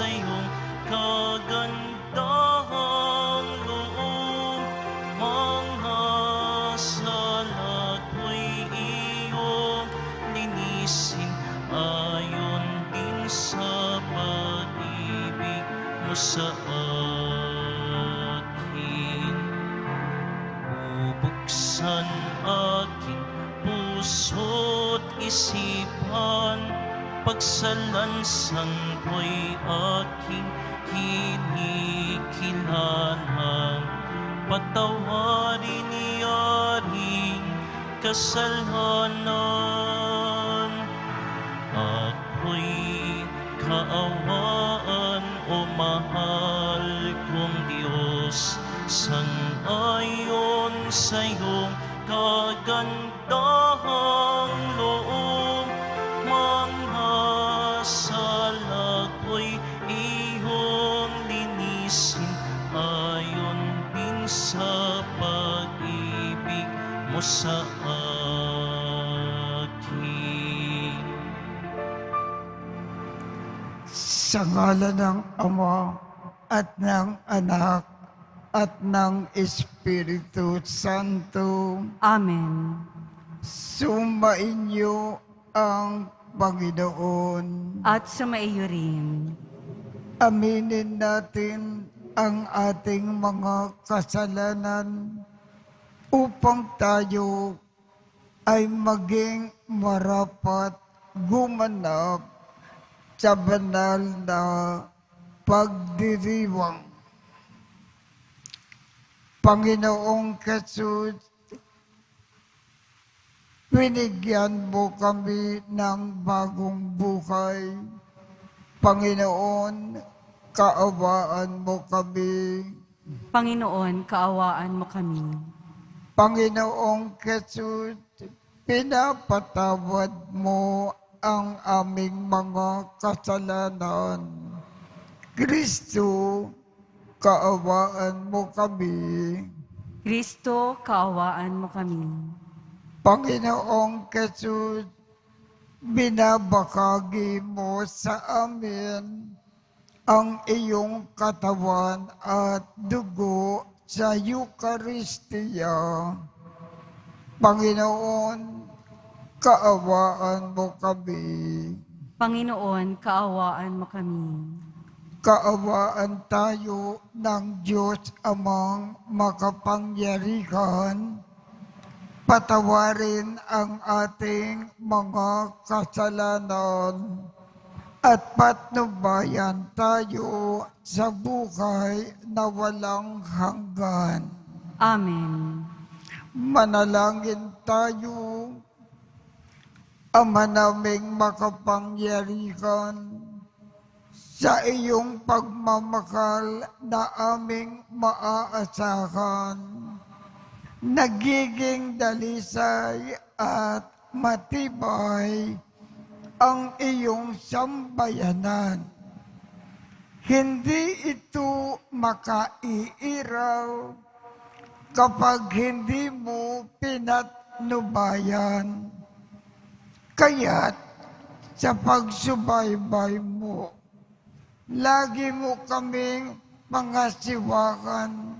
sa iyong kagandahang loob. Mga sala ko'y iyong linisin ayon din sa pag-ibig mo sa akin. Bubuksan aking puso't isipan, pagsalansan ko'y aking kinikilangan. Patawarin niyaring kasalanan. Ako'y kaawaan, o mahal kong Diyos, sang-ayon sa iyong kagandahang loob. Mga sala ko'y iyong linisin ayon din sa pag-ibig mo sa akin. Sa ngalan ng Ama at ng Anak at ng Espiritu Santo, Amen. sumainyo ang Panginoon. At sumaiyo rin. Aminin natin ang ating mga kasalanan upang tayo ay maging marapat gumanap sa banal na pagdiriwang. Panginoong Jesus, binigyan mo kami ng bagong buhay. Panginoon, kaawaan mo kami. Panginoon, kaawaan mo kami. Panginoong Jesus, pinapatawad mo ang aming mga kasalanan. Kristo, kaawaan mo kami. Kristo, kaawaan mo kami. Panginoong Jesus, binabakagi mo sa amin ang iyong katawan at dugo sa Eucharistia. Panginoon, kaawaan mo kami. Panginoon, kaawaan mo kami. Kaawaan tayo ng Diyos Amang makapangyarihan. Patawarin ang ating mga kasalanan at patnubayan tayo sa buhay na walang hanggan. Amen. Manalangin tayo. Ama naming makapangyarihan, sa iyong pagmamahal na aming maaasahan, nagiging dalisay at matibay ang iyong sambayanan. Hindi ito makaiiraw kapag hindi mo pinatnubayan. Kaya't sa pagsubaybay mo, lagi mo kaming pangasiwakan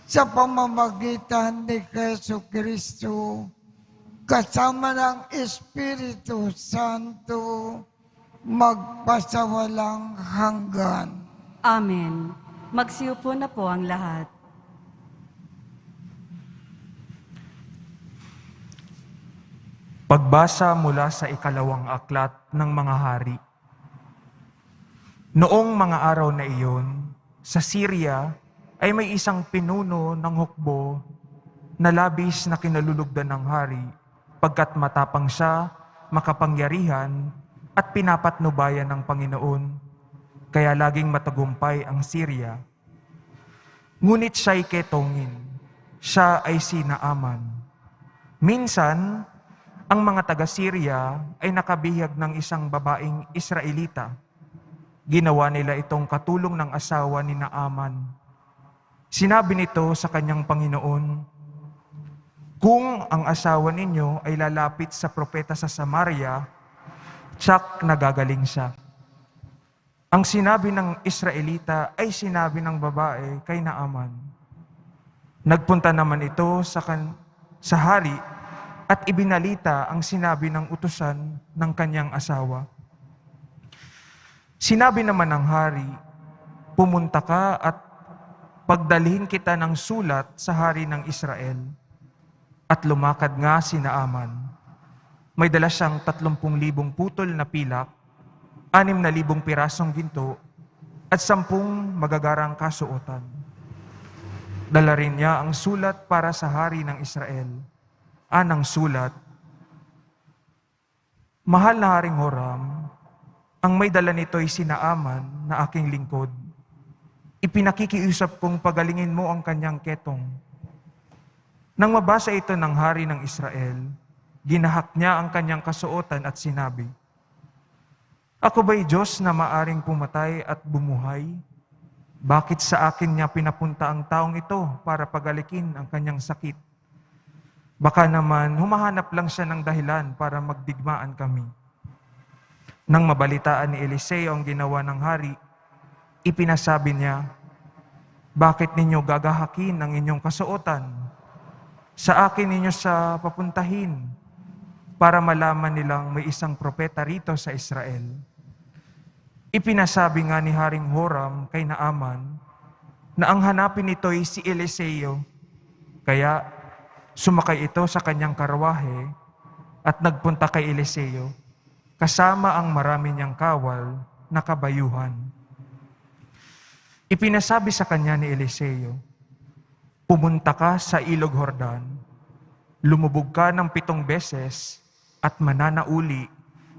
sa pamamagitan ni Jesucristo, kasama ng Espiritu Santo, magpasawalang hanggan. Amen. Magsiupo na po ang lahat. Pagbasa mula sa ikalawang aklat ng mga hari. Noong mga araw na iyon, sa Syria ay may isang pinuno ng hukbo na labis na kinalulugdan ng hari, pagkat matapang siya, makapangyarihan, at pinapatnubayan ng Panginoon, kaya laging matagumpay ang Syria. Ngunit siya'y ketongin, siya ay si Naaman. Minsan, ang mga taga-Syria ay nakabihag ng isang babaeng Israelita. Ginawa nila itong katulong ng asawa ni Naaman. Sinabi nito sa kanyang Panginoon, "Kung ang asawa ninyo ay lalapit sa propeta sa Samaria, tiyak nagagaling siya." Ang sinabi ng Israelita ay sinabi ng babae kay Naaman. Nagpunta naman ito sa hari at ibinalita ang sinabi ng utusan ng kanyang asawa. Sinabi naman ng hari, pumunta ka at pagdalhin kita ng sulat sa hari ng Israel. At lumakad nga si Naaman. May dala siyang 30,000 putol na pilak, 6,000 pirasong ginto, at 10 magagarang kasuotan. Dala rin niya ang sulat para sa hari ng Israel. Anang sulat, Mahal na Haring Horam, ang may dala nito ay si Naaman na aking lingkod. Ipinakikiusap kong pagalingin mo ang kanyang ketong. Nang mabasa ito ng hari ng Israel, ginahak niya ang kanyang kasuotan at sinabi, Ako ba'y Diyos na maaring pumatay at bumuhay? Bakit sa akin niya pinapunta ang taong ito para pagalikin ang kanyang sakit? Baka naman humahanap lang siya ng dahilan para magdigmaan kami. Nang mabalitaan ni Eliseo ang ginawa ng hari, ipinasabi niya, Bakit ninyo gagahakin ang inyong kasuotan? Sa akin ninyo siya papuntahin para malaman nilang may isang propeta rito sa Israel. Ipinasabi nga ni Haring Horam kay Naaman na ang hanapin nito ay si Eliseo. Kaya sumakay ito sa kanyang karwahe at nagpunta kay Eliseo kasama ang marami niyang kawal na kabayuhan. Ipinasabi sa kanya ni Eliseo, Pumunta ka sa Ilog Jordan, lumubog ka ng 7 beses at mananauli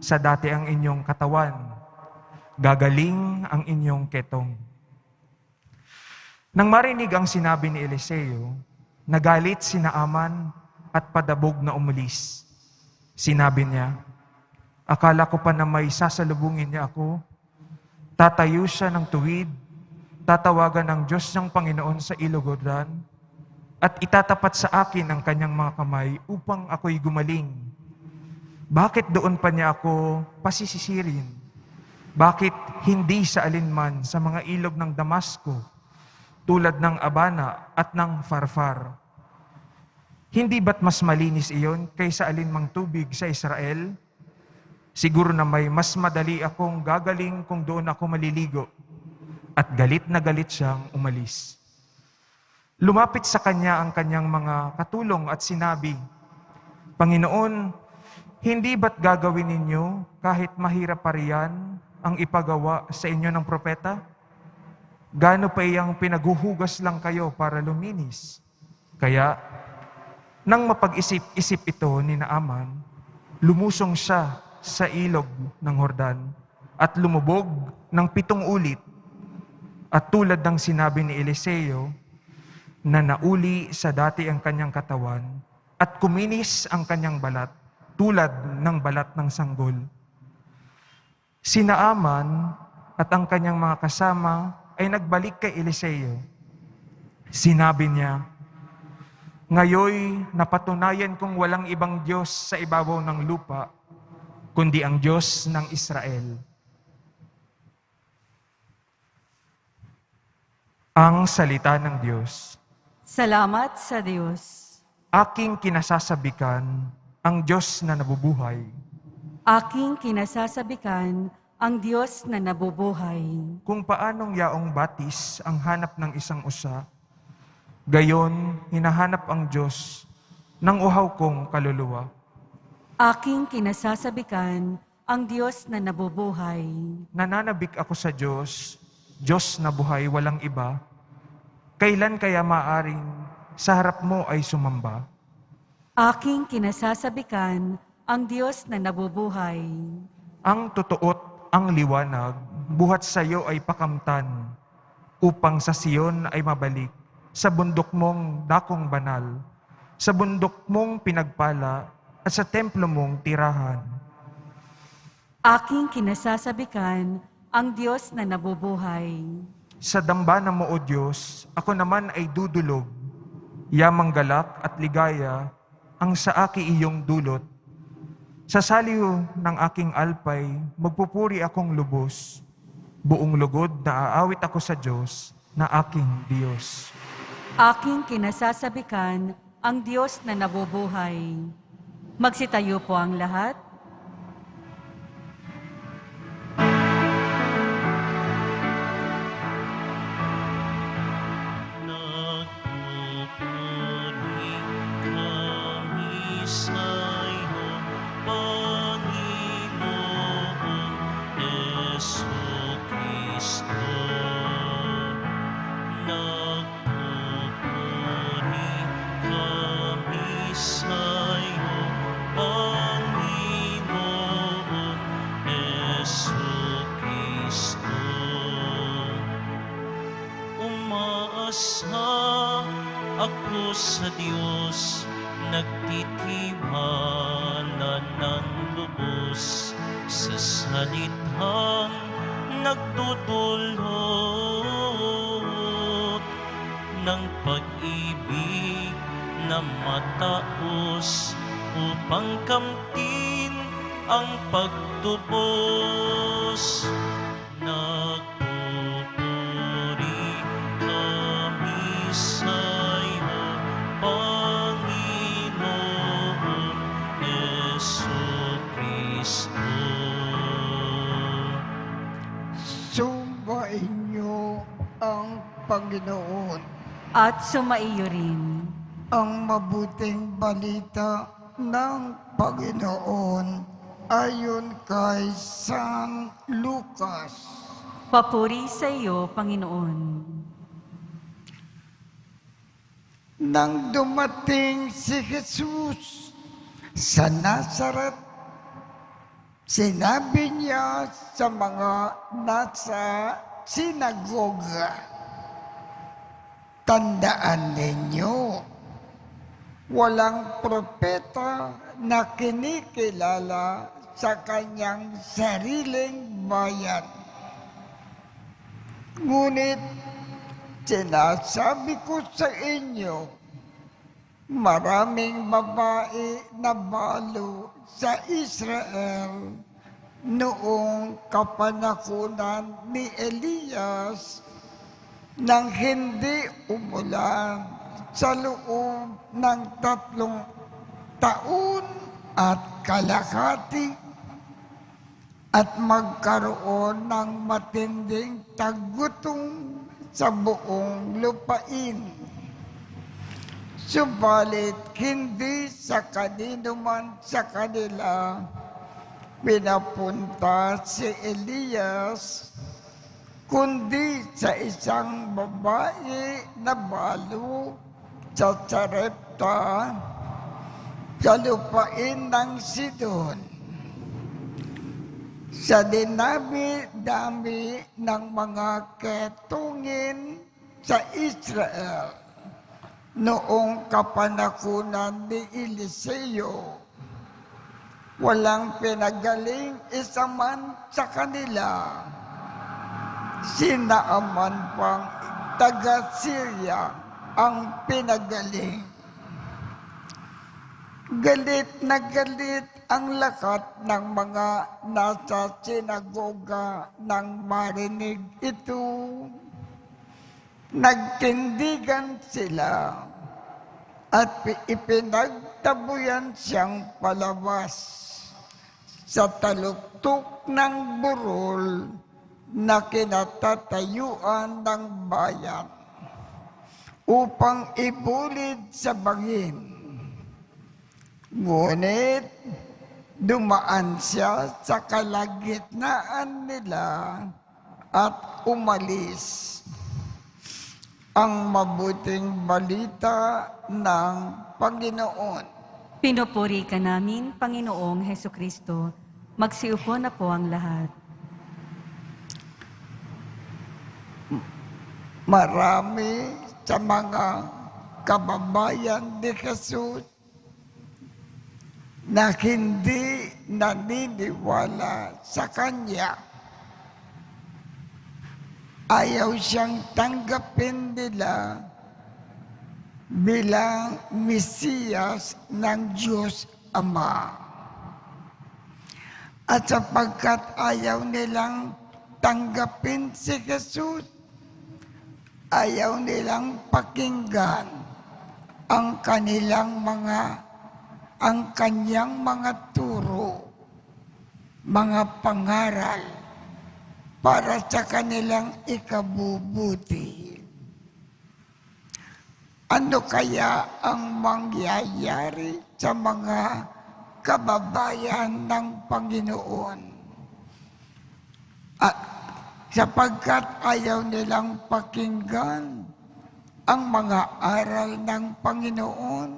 sa dati ang inyong katawan. Gagaling ang inyong ketong. Nang marinig ang sinabi ni Eliseo, nagalit si Naaman at padabog na umalis. Sinabi niya, Akala ko pa na may sasalubungin niya ako. Tatayo siya ng tuwid, tatawagan ng Diyos ng Panginoon sa Ilog Jordan, at itatapat sa akin ang kanyang mga kamay upang ako'y gumaling. Bakit doon pa niya ako pasisisirin? Bakit hindi sa alinman sa mga ilog ng Damasco, tulad ng Abana at ng Farfar? Hindi ba't mas malinis iyon kaysa alinmang tubig sa Israel? Siguro na may mas madali akong gagaling kung doon ako maliligo. At galit na galit siyang umalis. Lumapit sa kanya ang kanyang mga katulong at sinabi, Panginoon, hindi ba't gagawin ninyo kahit mahirap pa riyan ang ipagawa sa inyo ng propeta? Gaano pa iyang pinaguhugas lang kayo para luminis? Kaya, nang mapag-isip-isip ito ni Naaman, lumusong siya sa ilog ng Jordan at lumubog ng 7 ulit. At tulad ng sinabi ni Eliseo, na nauli sa dati ang kanyang katawan at kuminis ang kanyang balat tulad ng balat ng sanggol. Si Naaman at ang kanyang mga kasama ay nagbalik kay Eliseo. Sinabi niya, Ngayoy napatunayan kong walang ibang Diyos sa ibabaw ng lupa, kundi ang Diyos ng Israel. Ang salita ng Diyos. Salamat sa Diyos. Aking kinasasabikan ang Diyos na nabubuhay. Aking kinasasabikan ang Diyos na nabubuhay. Kung paanong yaong batis ang hanap ng isang usa, gayon hinahanap ang Diyos ng uhaw kong kaluluwa. Aking kinasasabikan ang Diyos na nabubuhay. Nananabik ako sa Diyos, Diyos na buhay walang iba. Kailan kaya maaring sa harap mo ay sumamba? Aking kinasasabikan ang Diyos na nabubuhay. Ang totoo't ang liwanag, buhat sa iyo ay pakamtan, upang sa Siyon ay mabalik, sa bundok mong dakong banal, sa bundok mong pinagpala, at sa templo mong tirahan. Aking kinasasabikan ang Diyos na nabubuhay. Sa dambana mo, O Diyos, ako naman ay dudulog. Yamang galak at ligaya ang sa aki iyong dulot. Sa saliw ng aking alpay, magpupuri akong lubos. Buong lugod na aawit ako sa Diyos na aking Diyos. Aking kinasasabikan ang Diyos na nabubuhay. Magsitayo po ang lahat. Nagpupuri kami sa'yo, Panginoon Jesucristo. Nagpupuri kami sa'yo, Panginoon Jesucristo. Umaasa ako sa Diyos, nagtitiwala ng lubos sa salitang nagdudulot ng pag-ibig na mataos upang kamtin ang pagtubos. Nagpupuri kami sa'yo, Panginoon Jesucristo. Sumbain niyo ang Panginoon. At sumaiyo rin. Ang mabuting balita ng Panginoon ayon kay San Lucas. Papuri sa iyo, Panginoon. Nang dumating si Jesus sa Nazaret, sinabi niya sa mga nasa sinagoga, "Tandaan ninyo, walang propeta na kinikilala sa kanyang sariling bayan. Ngunit sinasabi ko sa inyo, maraming babae na balo sa Israel noong kapanahunan ni Elias nang hindi umulan sa loob ng 3 taon at kalahati at magkaroon ng matinding tagutom sa buong lupain. Subalit hindi sa kanino man sa kanila pinapunta si Elias, kundi sa isang babae na balo sa Sarepta, sa lupain ng Sidon. Sa dinami-dami ng mga ketungin sa Israel noong kapanahunan ni Eliseo, walang pinagaling isa man sa kanila. Sinaaman pang taga-Syria ang pinagaling. Galit na galit ang lahat ng mga nasa sinagoga nang marinig ito. Nagtindigan sila at ipinagtabuyan siyang palabas sa taluktok ng burol na kinatatayuan ng bayan upang ibulid sa bangin. Ngunit dumaan siya sa kalagitnaan nila at umalis. Ang mabuting balita ng Panginoon. Pinupuri ka namin, Panginoong Hesukristo. Magsiupo na po ang lahat. Marami sa mga kababayan ni Jesus na hindi naniniwala sa Kanya. Ayaw siyang tanggapin nila bilang Mesiyas ng Diyos Ama. At sapagkat ayaw nilang tanggapin si Jesus. Ayaw nilang pakinggan ang kanyang mga turo, mga pangaral para sa kanilang ikabubuti. Ano kaya ang mangyayari sa mga kababayan ng Panginoon? At sapagkat ayaw nilang pakinggan ang mga aral ng Panginoon,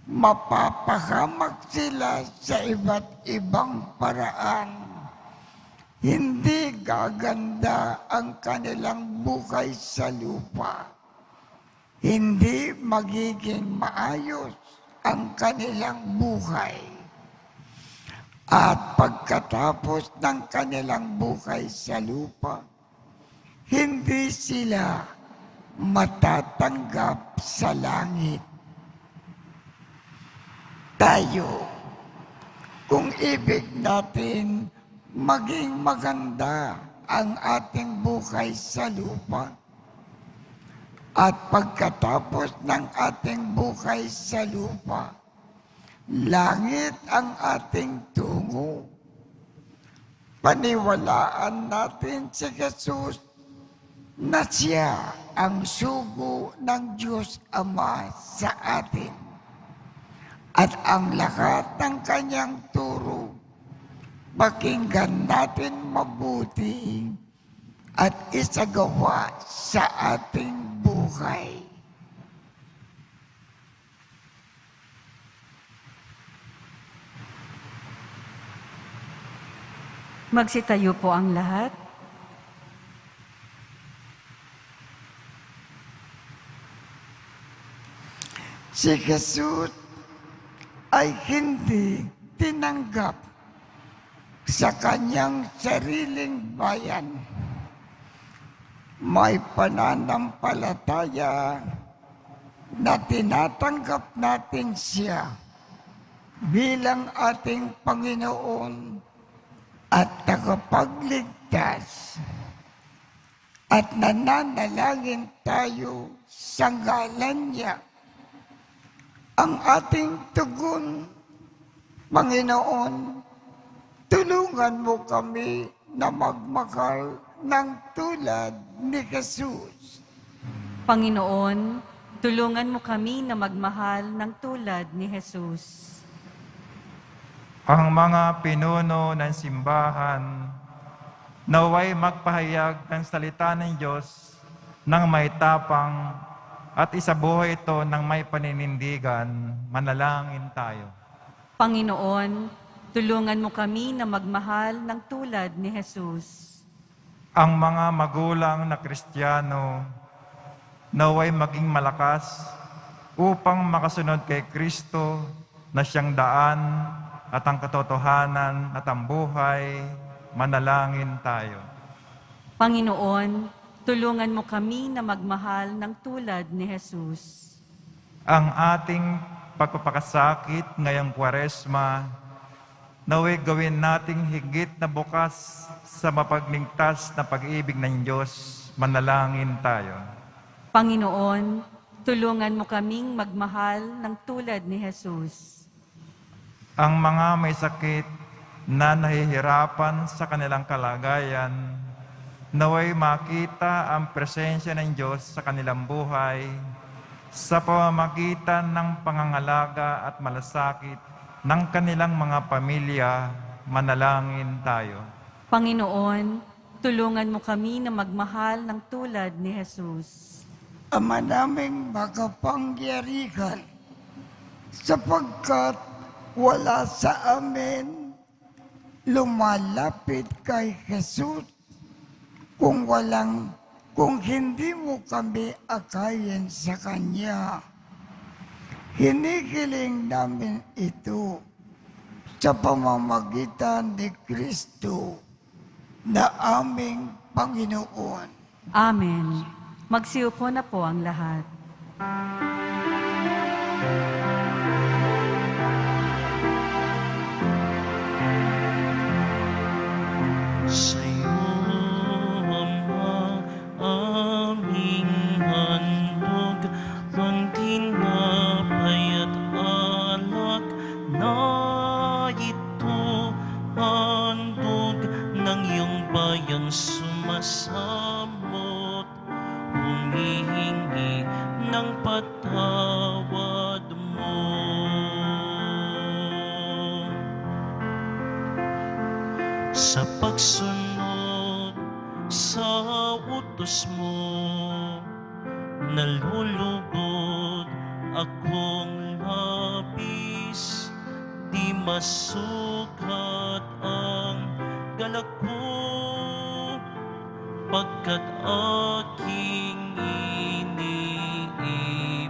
mapapahamak sila sa iba't ibang paraan. Hindi gaganda ang kanilang buhay sa lupa. Hindi magiging maayos ang kanilang buhay. At pagkatapos ng kanilang buhay sa lupa, hindi sila matatanggap sa langit. Tayo, kung ibig natin maging maganda ang ating buhay sa lupa, at pagkatapos ng ating buhay sa lupa, langit ang ating tungo. Paniwalaan natin si Jesus na siya ang sugo ng Diyos Ama sa atin. At ang lahat ng kanyang turo, pakinggan natin mabuti at isagawa sa ating buhay. Magsitayo po ang lahat. Si Jesus ay hindi tinanggap sa kanyang sariling bayan. May pananampalataya na tinatanggap natin siya bilang ating Panginoon at tagapagligtas. At nananalangin tayo sa ngalan niya. Ang ating tugon, Panginoon, tulungan mo kami na magmahal ng tulad ni Jesus. Panginoon, tulungan mo kami na magmahal ng tulad ni Jesus. Ang mga pinuno ng simbahan naway magpahayag ng salita ng Diyos ng may tapang at isabuhay ito ng may paninindigan. Manalangin tayo. Panginoon, tulungan mo kami na magmahal ng tulad ni Jesus. Ang mga magulang na Kristiyano naway maging malakas upang makasunod kay Kristo na siyang daan at ang katotohanan at ang buhay. Manalangin tayo. Panginoon, tulungan mo kami na magmahal ng tulad ni Jesus. Ang ating pagpapakasakit ngayong Kwaresma, naway gawin nating higit na bukas sa mapagligtas na pag-ibig ng Diyos. Manalangin tayo. Panginoon, tulungan mo kaming magmahal ng tulad ni Jesus. Ang mga may sakit na nahihirapan sa kanilang kalagayan, naway makita ang presensya ng Diyos sa kanilang buhay sa pamamagitan ng pangangalaga at malasakit ng kanilang mga pamilya. Manalangin tayo. Panginoon, tulungan mo kami na magmahal ng tulad ni Jesus. Ama naming makapangyarihan, sapagkat wala sa amin lumalapit kay Jesus kung hindi mo kami akayin sa Kanya. Hinihiling namin ito sa pamamagitan ni Kristo na aming Panginoon. Amen. Magsiupo na po ang lahat. Sa'yo sa pagsunod sa utos mo. Nalulugod akong labis, di masukat ang galak ko, pagkat aking iniibig.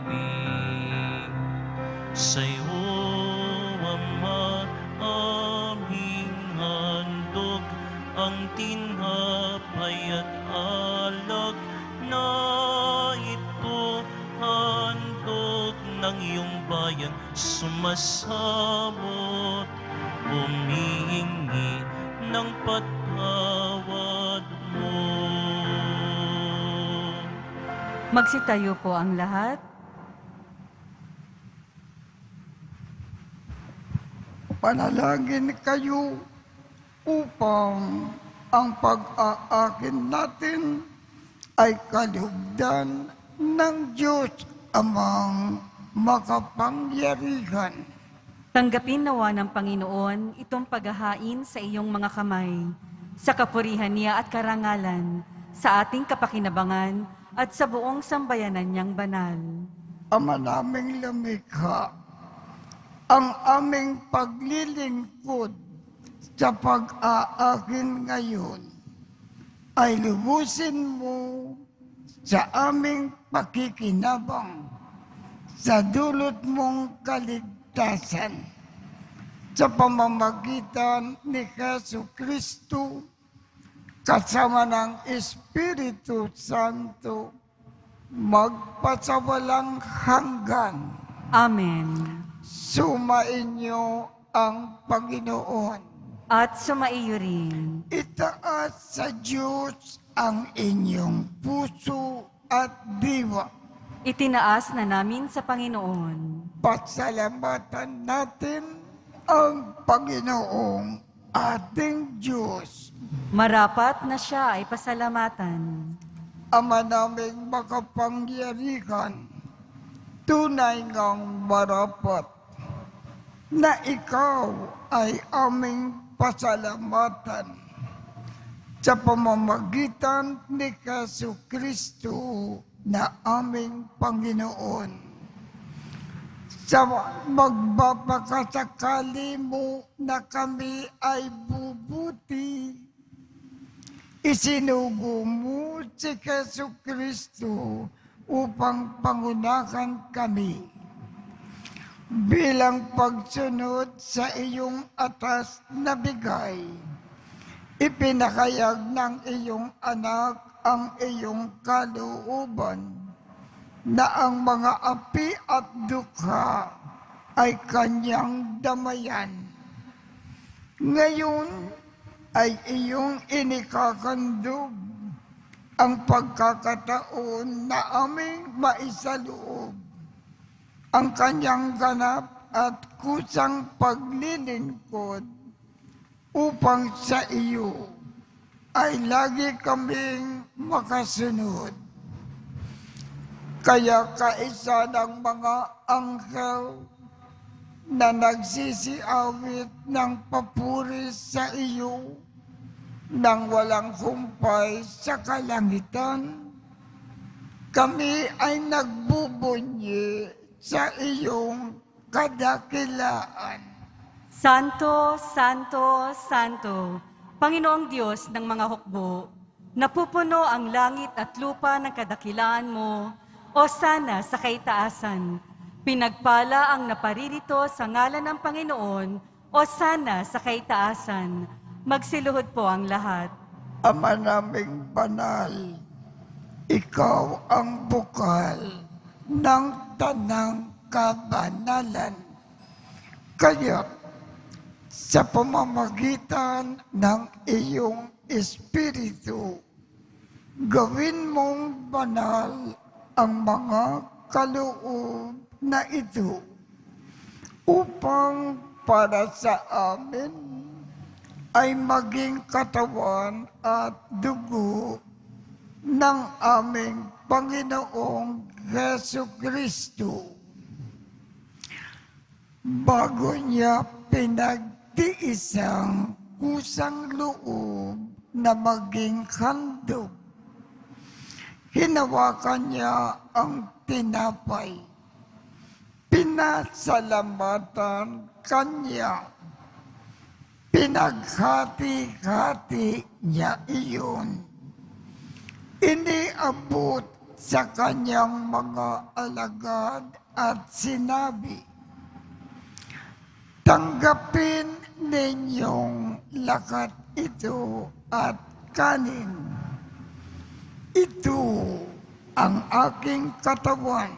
Sa'yo, Ama, aming handog ang tinapay at alak na ito, handog ng iyong bayan, sumasabot, humihingi ng patawad mo. Magsitayo po ang lahat. Panalangin kayo upang ang pag-aakin natin ay kalugdan ng Diyos Amang makapangyarihan. Tanggapin nawa ng Panginoon itong paghahain sa iyong mga kamay, sa kapurihan niya at karangalan, sa ating kapakinabangan at sa buong sambayanan niyang banal. Ama naming lumikha, ang aming paglilingkod sa pag-aakin ngayon ay lubusin mo sa aming pakikinabang sa dulot mong kaligtasan sa pamamagitan ni Jesu Kristo kasama ng Espiritu Santo magpasawalang hanggan. Amen. Sumainyo ang Panginoon. At sumaiyo rin. Itaas sa Diyos ang inyong puso at diwa. Itinaas na namin sa Panginoon. Pasalamatan natin ang Panginoong ating Diyos. Marapat na siya ay pasalamatan. Ama naming makapangyarihan, tunay ngang marapat na ikaw ay aming pasalamatan sa pamamagitan ni Jesu Kristo na aming Panginoon. Sa magbabakasakali mo na kami ay bubuti, isinugo mo si Jesu Kristo upang pangunahan kami. Bilang pagsunod sa iyong atas na bigay, ipinakayag ng iyong anak ang iyong kalooban na ang mga api at dukha ay kanyang damayan. Ngayon ay iyong inikakandog ang pagkakataon na aming maisaloob ang kanyang ganap at kusang paglilingkod upang sa iyo ay lagi kaming makasunod. Kaya kaisa ng mga anghel na nagsisiawit ng papuri sa iyo nang walang humpay sa kalangitan, kami ay nagbubunyi sa iyong kadakilaan. Santo, Santo, Santo, Panginoong Diyos ng mga hukbo, napupuno ang langit at lupa ng kadakilaan mo, o sana sa kaitaasan. Pinagpala ang naparirito sa ngalan ng Panginoon, o sana sa kaitaasan. Magsiluhod po ang lahat. Ama naming banal, ikaw ang bukal ng tanang kabanalan. Kaya sa pamamagitan ng iyong Espiritu, gawin mong banal ang mga kaloob na ito upang para sa amin ay maging katawan at dugo ng aming Panginoong Jesu Kristo. Bago niya pinagtiisang kusang loob na maging handog. Hinawakan niya ang tinapay. Pinasalamatan kanya. Pinaghati-hati niya iyon. Iniabot sa kanyang mga alagad at sinabi, "Tanggapin ninyong lakat ito at kanin. Ito ang aking katawan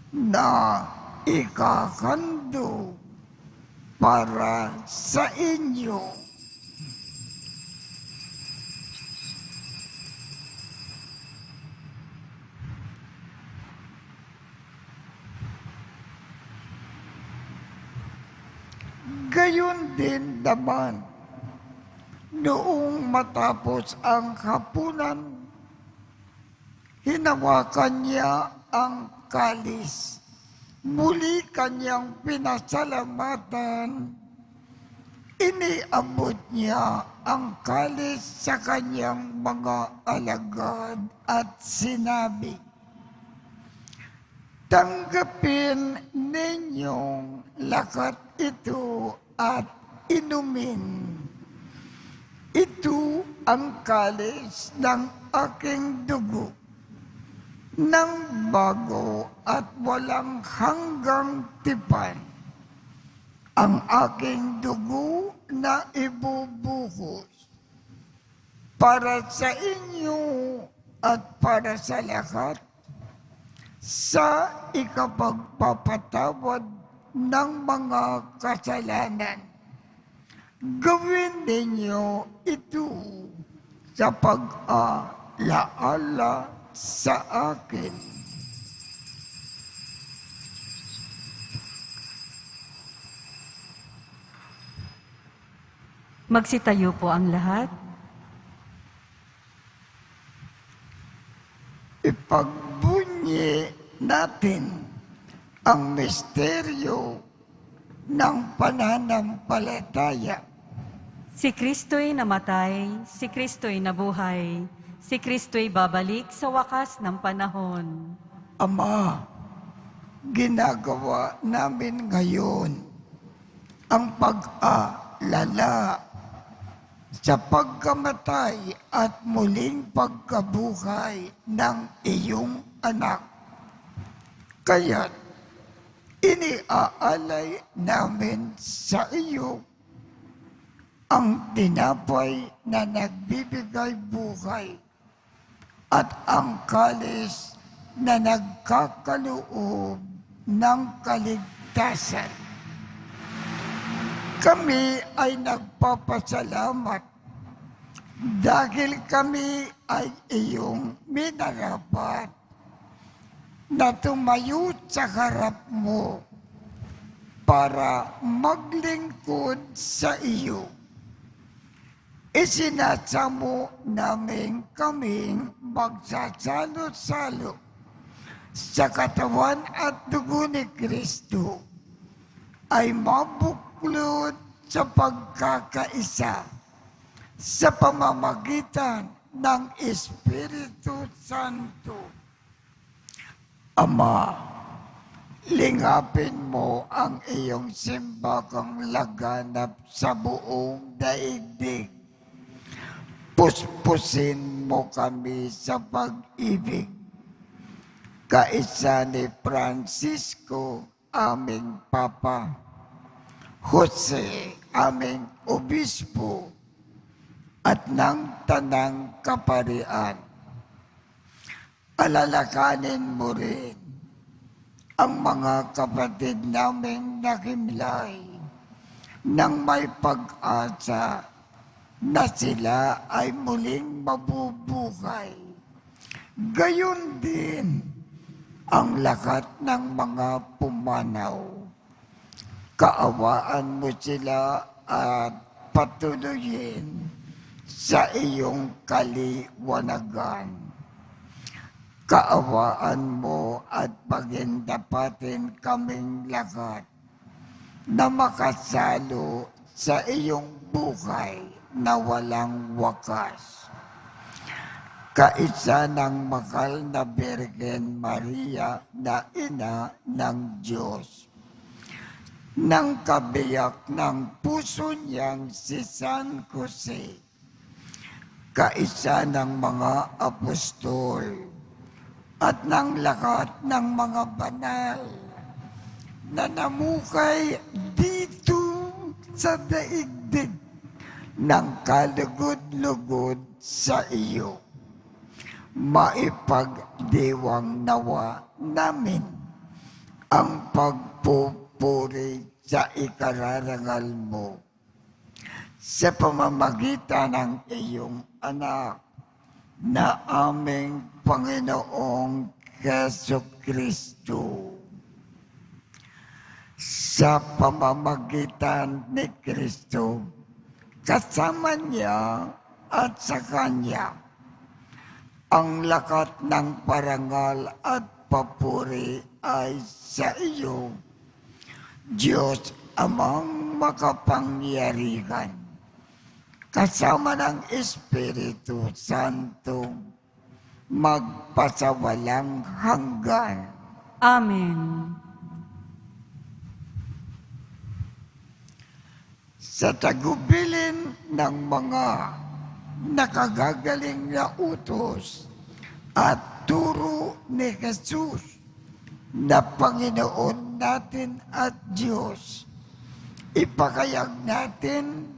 na ikakando para sa inyo." Gayon din naman, noong matapos ang hapunan, hinawakan niya ang kalis. Muli kanyang pinasalamatan. Iniabot niya ang kalis sa kanyang mga alagad at sinabi, "Tanggapin ninyong lakat ito at inumin. Ito ang kalis ng aking dugo, ng bago at walang hanggang tipan. Ang aking dugo na ibubuhos para sa inyo at para sa lahat sa ikapagpapatawad ng mga kasalanan. Gawin ninyo ito sa pag-alaala sa akin." Magsitayo po ang lahat. Ipagbunyi natin ang misteryo ng pananampalataya. Si Kristo'y namatay, si Kristo'y nabuhay, si Kristo'y babalik sa wakas ng panahon. Ama, ginagawa namin ngayon ang pag-alala sa pagkamatay at muling pagkabuhay ng iyong anak. Kaya't iniaalay namin sa iyo ang tinapay na nagbibigay buhay at ang kalis na nagkakaloob ng kaligtasan. Kami ay nagpapasalamat dahil kami ay iyong minarapat na tumayo sa harap mo para maglingkod sa iyo. Isinasamo namin kaming magsasalo-salo sa katawan at dugo ni Kristo ay mabuklod sa pagkakaisa sa pamamagitan ng Espiritu Santo. Ama, lingapin mo ang iyong simbakang laganap sa buong daigdig. Puspusin mo kami sa pag-ibig. Kaisa ni Francisco, aming Papa, Jose, aming Obispo, at ng Tanang Kaparian. Alalakanin mo rin ang mga kapatid naming nakimlay nang may pag-asa na sila ay muling mabubuhay. Gayon din ang lahat ng mga pumanaw. Kaawaan mo sila at patuloyin sa iyong kaliwanagan. Kaawaan mo at pagindapatin kaming lahat na makasalo sa iyong buhay na walang wakas. Kaisa ng mahal na Birhen Maria na ina ng Diyos. Nang kabiyak ng puso niyang si San Jose, kaisa ng mga apostol at ng lahat ng mga banal na namukay dito sa daigdig ng kalugod-lugod sa iyo. Maipagdiwang nawa namin ang pagpupuri sa ikararangal mo sa pamamagitan ng iyong anak na aming Panginoong Jesucristo. Sa pamamagitan ni Kristo, kasama niya at sa Kanya, ang lakat ng parangal at papuri ay sa iyo, Diyos Amang makapangyarihan, kasama ng Espiritu Santo, magpasawalang hanggan. Amen. Sa tagubilin ng mga nakagagaling na utos at turo ni Jesus na Panginoon natin at Diyos, ipakayag natin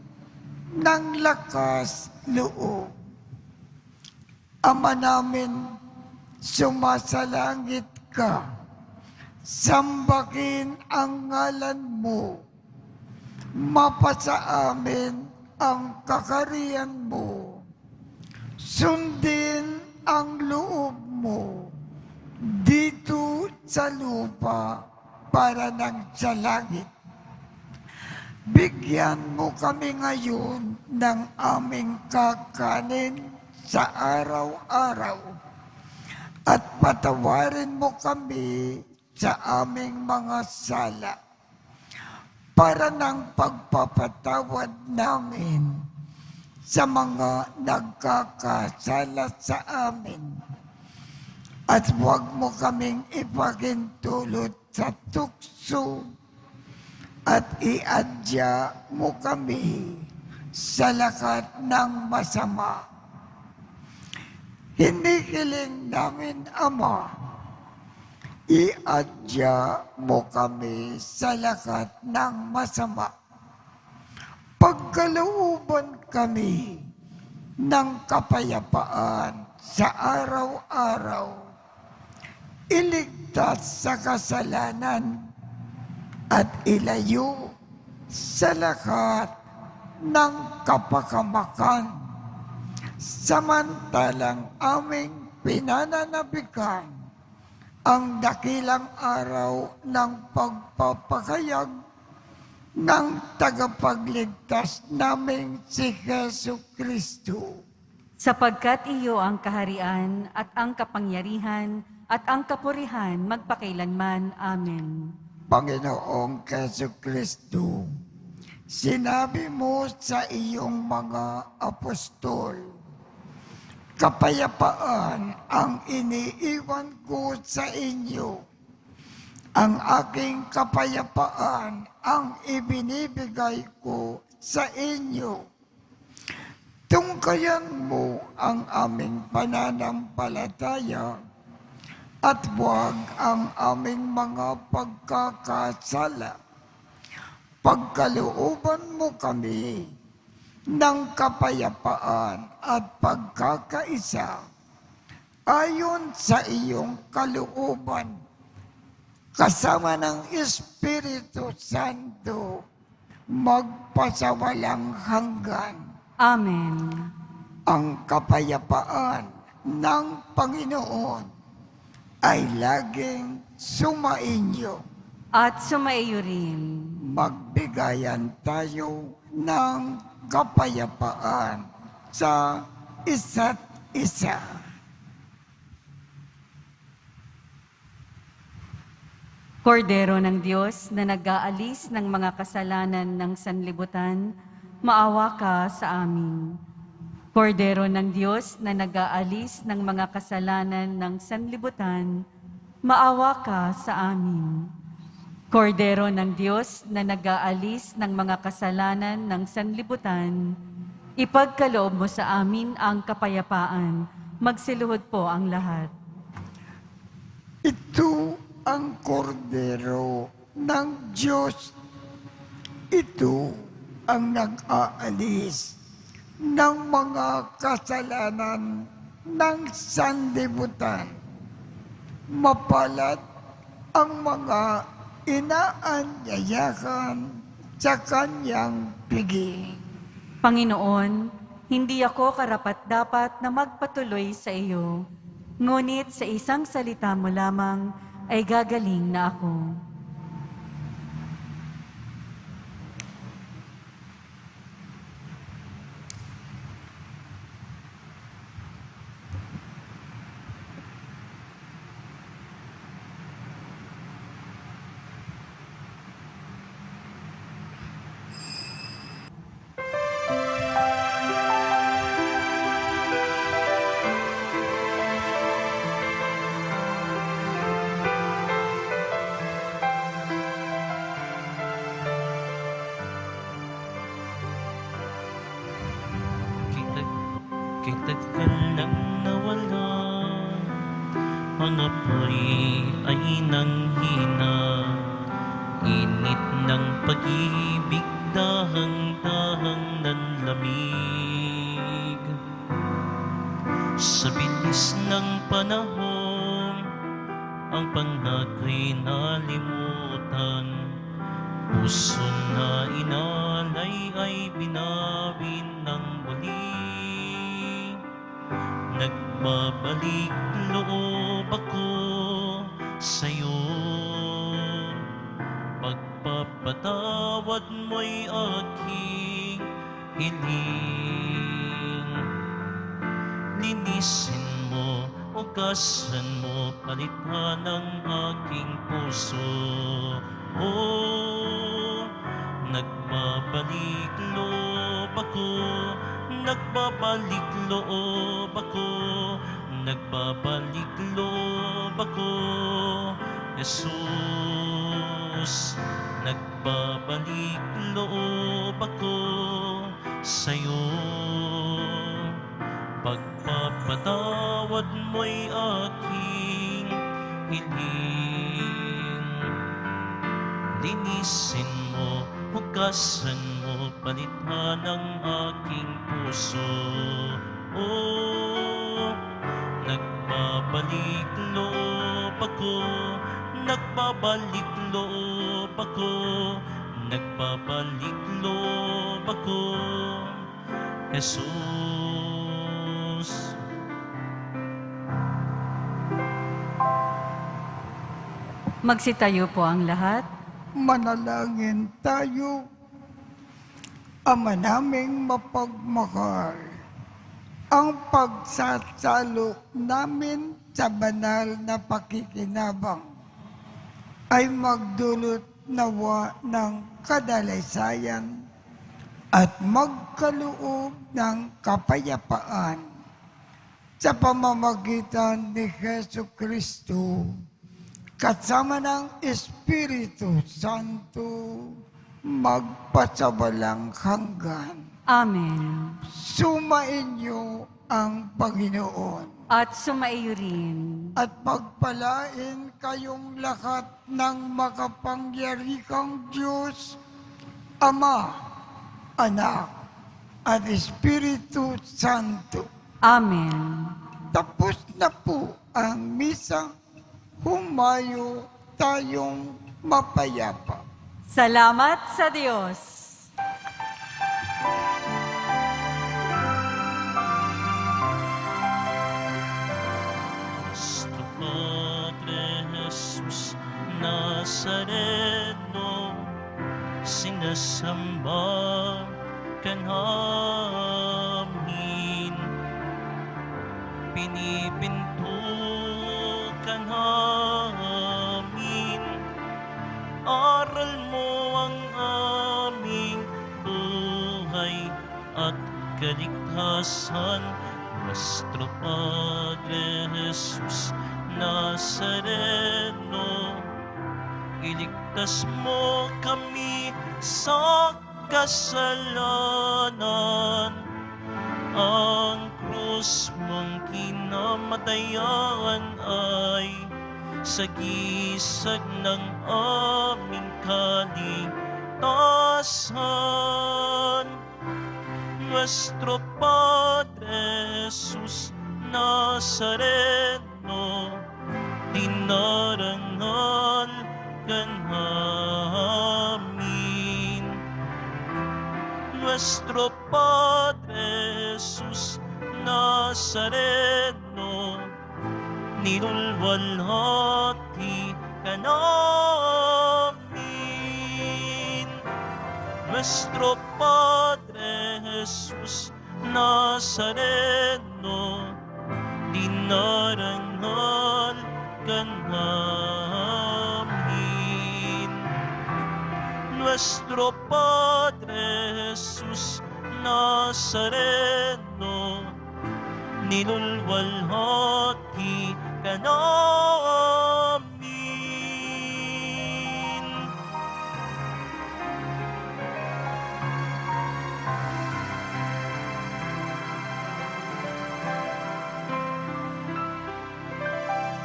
ng lakas loob. Ama namin, sumasalangit ka, sambahin ang ngalan mo, mapasa amin ang kakariyan mo, sundin ang loob mo dito sa lupa para nang sa langit. Bigyan mo kami ngayon ng aming kakanin sa araw-araw at patawarin mo kami sa aming mga sala para ng pagpapatawad namin sa mga nagkakasala sa amin. At huwag mo kaming ipagintulot sa tukso at iadya mo kami sa lakat ng masama. Hinihiling namin, Ama, iadya mo kami sa lakat ng masama. Pagkalooban kami ng kapayapaan sa araw-araw, iligtas sa kasalanan at ilayo sa lahat ng kapakamakan, samantalang aming pinananabikan ang dakilang araw ng pagpapakayag ng tagapagligtas naming si Jesucristo. Sapagkat iyo ang kaharian at ang kapangyarihan at ang kapurihan magpakailanman. Amen. Panginoong Jesucristo, sinabi mo sa iyong mga apostol, kapayapaan ang iniiwan ko sa inyo. Ang aking kapayapaan ang ibinibigay ko sa inyo. Tungkayan mo ang aming pananampalataya at huwag ang aming mga pagkakasala. Pagkalooban mo kami ng kapayapaan at pagkakaisa ayon sa iyong kalooban, kasama ng Espiritu Santo, magpasawalang hanggan. Amen. Ang kapayapaan ng Panginoon ay laging sumainyo. At sumaiyo rin. Magbigayan tayo ng kapayapaan sa isa't isa. Kordero ng Diyos na nag-aalis ng mga kasalanan ng sanlibutan, maawa ka sa amin. Kordero ng Diyos na nag-aalis ng mga kasalanan ng sanlibutan, maawa ka sa amin. Kordero ng Diyos na nag-aalis ng mga kasalanan ng sanlibutan, ipagkaloob mo sa amin ang kapayapaan. Magsiluhod po ang lahat. Ito ang kordero ng Diyos. Ito ang nag-aalis ng mga kasalanan ng sanlibutan. Mapalad ang mga inaanyayahan sa kanyang piging. Panginoon, hindi ako karapat-dapat na magpatuloy sa iyo, ngunit sa isang salita mo lamang ay gagaling na ako. Kitagal nang nawala, mga po'y ay nanghina. Init ng pag-ibig, dahang-dahang nanlamig. Sa bilis ng panahon, ang pangakay nalimutan. Puso na inalay ay binawin ng muli. Nagbabalik loob ako sa'yo. Pagpapatawad mo'y aking hiling. Linisin mo, hugasan mo, palitan ang aking puso. Oh, nagbabalik loob ako, nagbabalik loob ako, nagbabalik loob ako, Jesus. Nagbabalik loob ako sa'yo. Pagpapatawad mo'y aking hiling. Linisin mo, hugasan mo, palitan ang aking puso. Oh, nagbabalik loob ako, nagbabalik loob ako, nagbabalik loob ako, Jesus. Magsitayo po ang lahat. Manalangin tayo. Ama naming mapagmahal, ang pagsasalo namin sa banal na pakikinabang ay magdulot nawa ng kadalasayan at magkaloob ng kapayapaan sa pamamagitan ni Jesucristo kasama ng Espiritu Santo magpasawalang hanggan. Amen. Sumainyo ang Panginoon At sumaiyo rin. at pagpalain kayong lahat ng makapangyarihang Diyos, Ama, Anak, at Espiritu Santo. Amen. Tapos na po ang misa, humayo tayong mapayapa. Salamat sa Diyos. Nuestro Padre Jesus Nazareno, sinasamba ka namin, pinipinto ka namin, aral mo ang aming buhay at kaligtasan. Nuestro Padre Jesus Nazareno, iligtas mo kami sa kasalanan. Ang krus mong kinamatayan ay sagisag ng aming kaligtasan. Nuestro Padre Jesus Nazareno, dinarangal ka namin. Nuestro Padre Jesus Nazareno, nilulwalhati ka namin. Nuestro Padre Jesus Nazareno, dinarangal ka namin. Nuestro Padre Jesus Nazareno, nilulwalhati ka namin.